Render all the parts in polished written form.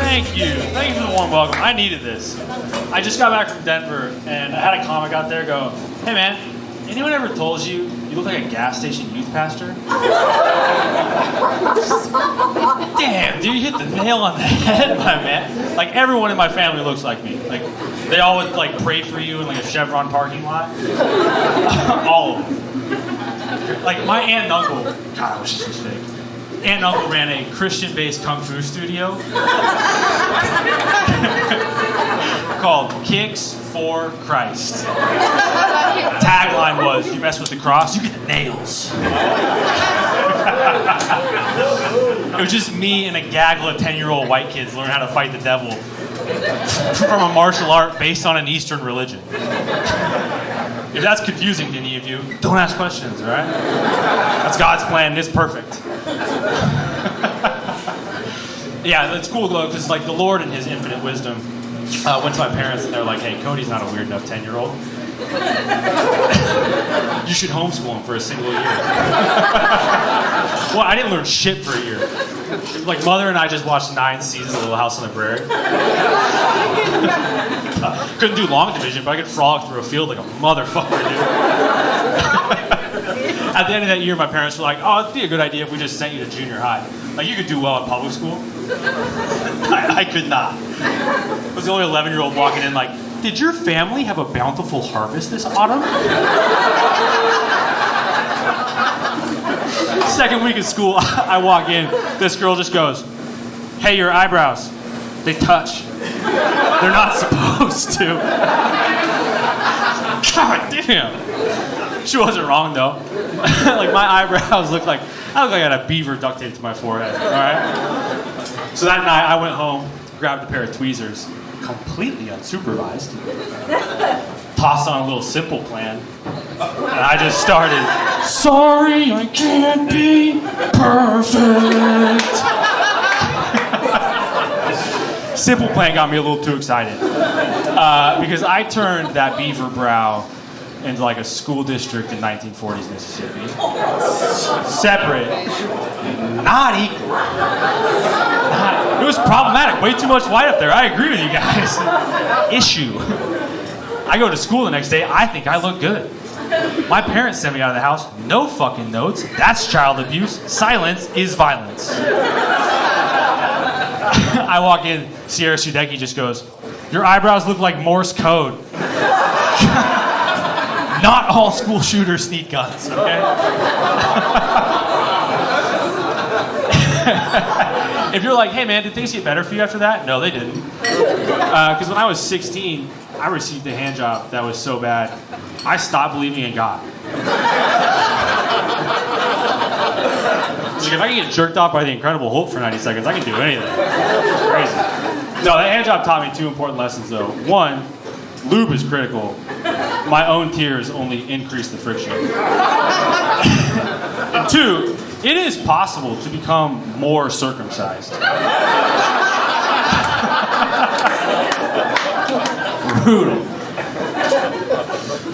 Thank you. Thank you for the warm welcome. I needed this. I just got back from Denver, and I had a comic out there go, "Hey man, anyone ever told you you look like a gas station youth pastor?" Damn, dude, you hit the nail on the head, my man. Like, everyone in my family looks like me. Like, they all would, like, pray for you in, like, a Chevron parking lot. All of them. Like, my aunt and uncle, God, I wish this was fake. Aunt and uncle ran a Christian-based kung fu studio called Kicks for Christ. Tagline was, "You mess with the cross, you get nails." It was just me and a gaggle of 10-year-old white kids learn how to fight the devil from a martial art based on an Eastern religion. If that's confusing to any of you, don't ask questions, all right? That's God's plan, it's perfect. Yeah, it's cool though, because like the Lord in his infinite wisdom went to my parents and they're like, "Hey, Cody's not a weird enough 10-year-old. You should homeschool him for a single year." Well, I didn't learn shit for a year. Like, Mother and I just watched 9 seasons of Little House on the Prairie. Couldn't do long division, but I could frolic through a field like a motherfucker, dude. At the end of that year, my parents were like, "Oh, it'd be a good idea if we just sent you to junior high. Like, you could do well in public school." I could not. I was the only 11-year-old walking in like, "Did your family have a bountiful harvest this autumn?" Second week of school, I walk in, this girl just goes, "Hey, your eyebrows, they touch. They're not supposed to." God damn. She wasn't wrong though. Like, my eyebrows look like I had a beaver duct taped to my forehead, alright? So that night I went home, grabbed a pair of tweezers, completely unsupervised, tossed on a little Simple Plan, and I just started, "Sorry, I can't be perfect." Simple Plan got me a little too excited because I turned that beaver brow into like a school district in 1940s Mississippi. Separate, not equal. It was problematic. Way too much white up there. I agree with you guys. Issue. I go to school the next day. I think I look good. My parents sent me out of the house. No fucking notes. That's child abuse. Silence is violence. I walk in. Sierra Sudecki just goes, "Your eyebrows look like Morse code." Not all school shooters need guns, okay? If you're like, "Hey man, did things get better for you after that?" No, they didn't. Because when I was 16, I received a hand job that was so bad, I stopped believing in God. Like, if I can get jerked off by the Incredible Hulk for 90 seconds, I can do anything. It's crazy. No, that hand job taught me 2 important lessons though. 1, lube is critical. My own tears only increase the friction. And 2, it is possible to become more circumcised. Brutal.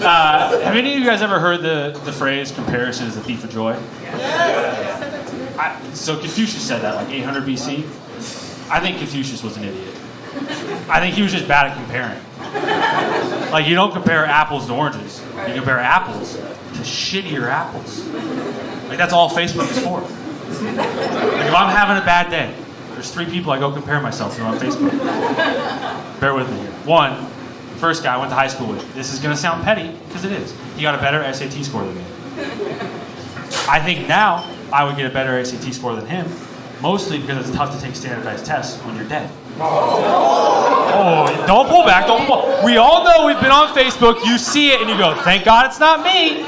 Have any of you guys ever heard the phrase, "comparison is the thief of joy"? So Confucius said that, like 800 BC. I think Confucius was an idiot. I think he was just bad at comparing. Like, you don't compare apples to oranges. You compare apples to shittier apples. Like, that's all Facebook is for. Like, if I'm having a bad day, there's 3 people I go compare myself to on Facebook. Bear with me here. 1, first guy I went to high school with. This is going to sound petty, because it is. He got a better SAT score than me. I think now I would get a better SAT score than him, mostly because it's tough to take standardized tests when you're dead. Oh, don't pull back, don't pull. We all know we've been on Facebook, you see it and you go, "Thank God it's not me."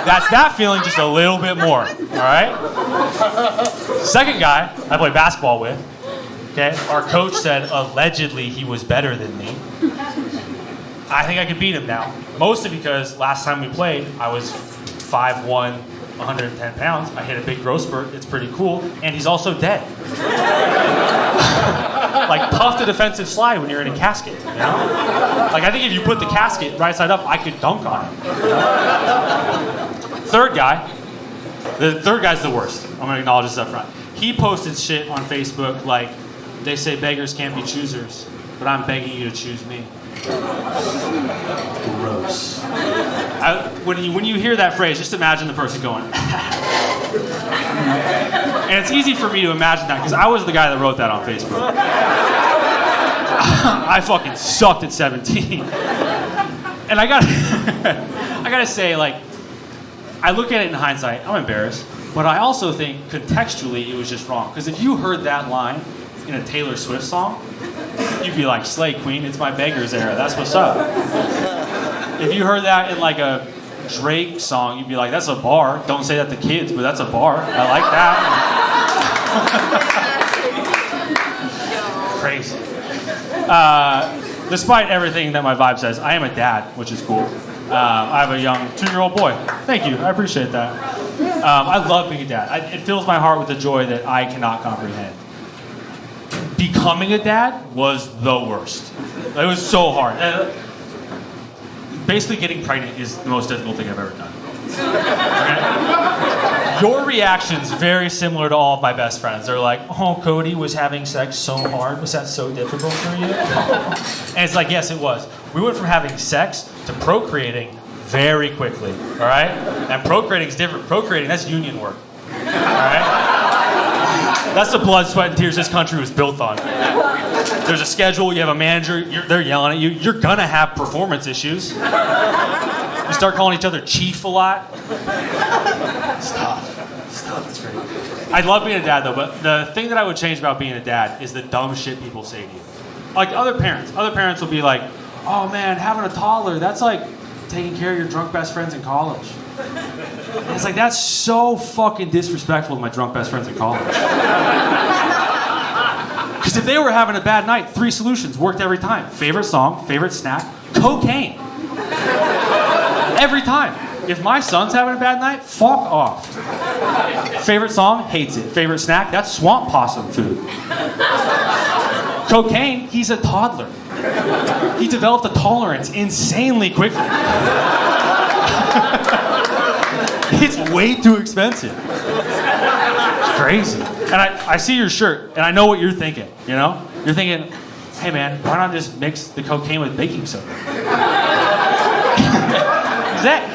That's that feeling, just a little bit more, all right? Second guy I played basketball with, okay? Our coach said allegedly he was better than me. I think I could beat him now, mostly because last time we played, I was 5'1", 110 pounds. I hit a big growth spurt. It's pretty cool. And he's also dead. Like, puff the defensive slide when you're in a casket, you know? Like, I think if you put the casket right side up, I could dunk on him. Third guy. The third guy's the worst. I'm going to acknowledge this up front. He posted shit on Facebook like, They say beggars can't be choosers, but I'm begging you to choose me. Gross. When you hear that phrase, just imagine the person going. And it's easy for me to imagine that because I was the guy that wrote that on Facebook. I fucking sucked at 17. And I gotta say, like, I look at it in hindsight, I'm embarrassed, but I also think contextually it was just wrong. Because if you heard that line in a Taylor Swift song, you'd be like, slay queen, it's my beggars era, that's what's up. If you heard that in like a Drake song, you'd be like, that's a bar. Don't say that to kids, but that's a bar. I like that. Crazy. Despite everything that my vibe says, I am a dad, which is cool. I have a young 2-year-old boy. Thank you, I appreciate that. I love being a dad. It fills my heart with a joy that I cannot comprehend. Becoming a dad was the worst. It was so hard. Basically, getting pregnant is the most difficult thing I've ever done. Okay? Your reaction's very similar to all of my best friends. They're like, oh, Cody was having sex so hard. Was that so difficult for you? And it's like, yes, it was. We went from having sex to procreating very quickly, all right? And procreating is different. Procreating, that's union work, all right? That's the blood, sweat, and tears this country was built on. There's a schedule, you have a manager, they're yelling at you. You're gonna have performance issues. You start calling each other chief a lot. Stop, it's great. I love being a dad though, but the thing that I would change about being a dad is the dumb shit people say to you. Like other parents will be like, oh man, having a toddler, that's like taking care of your drunk best friends in college. And it's like, that's so fucking disrespectful to my drunk best friends in college. Because if they were having a bad night, 3 solutions worked every time. Favorite song, favorite snack, cocaine. Every time. If my son's having a bad night, fuck off. Favorite song, hates it. Favorite snack, that's swamp possum food. Cocaine, he's a toddler. He developed a tolerance insanely quickly. It's way too expensive. Crazy. And I see your shirt, and I know what you're thinking, you know? You're thinking, hey man, why not just mix the cocaine with baking soda?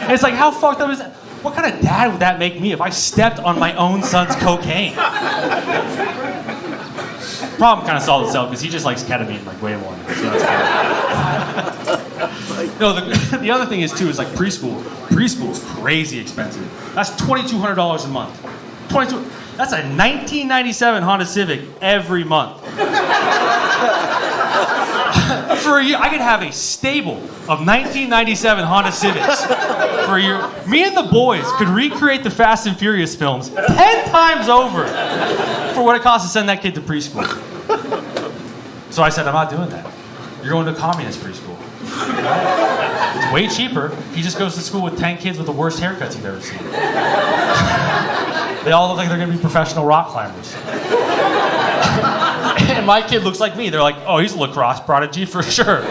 It's like, how fucked up is that? What kind of dad would that make me if I stepped on my own son's cocaine? Problem kind of solved itself because he just likes ketamine like way more. So that's good. No, the other thing is too is like preschool. Preschool is crazy expensive. That's $2,200 a month. That's a 1997 Honda Civic every month. For a year, I could have a stable of 1997 Honda Civics for a year. Me and the boys could recreate the Fast and Furious films 10 times over for what it costs to send that kid to preschool. So I said, I'm not doing that. You're going to a communist preschool. It's way cheaper. He just goes to school with 10 kids with the worst haircuts you've ever seen. They all look like they're going to be professional rock climbers. And my kid looks like me. They're like, oh, he's a lacrosse prodigy for sure.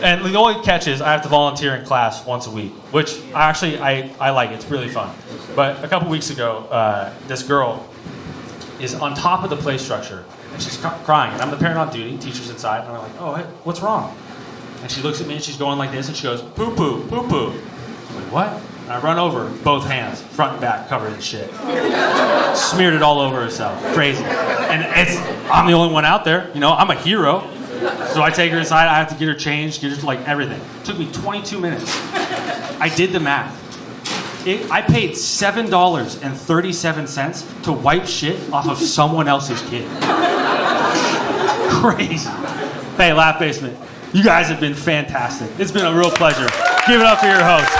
And the only catch is I have to volunteer in class once a week, which I like. It's really fun. But a couple weeks ago, this girl is on top of the play structure, and she's crying. And I'm the parent on duty, teacher's inside, and I'm like, oh, hey, what's wrong? And she looks at me, and she's going like this, and she goes, poo-poo, poo-poo. I'm like, what? And I run over, both hands, front and back, covered in shit. Smeared it all over herself. Crazy. And I'm the only one out there. You know, I'm a hero. So I take her inside, I have to get her changed, get her like everything. It took me 22 minutes. I did the math. I paid $7.37 to wipe shit off of someone else's kid. Crazy. Hey, Laugh Basement, you guys have been fantastic. It's been a real pleasure. Give it up for your host.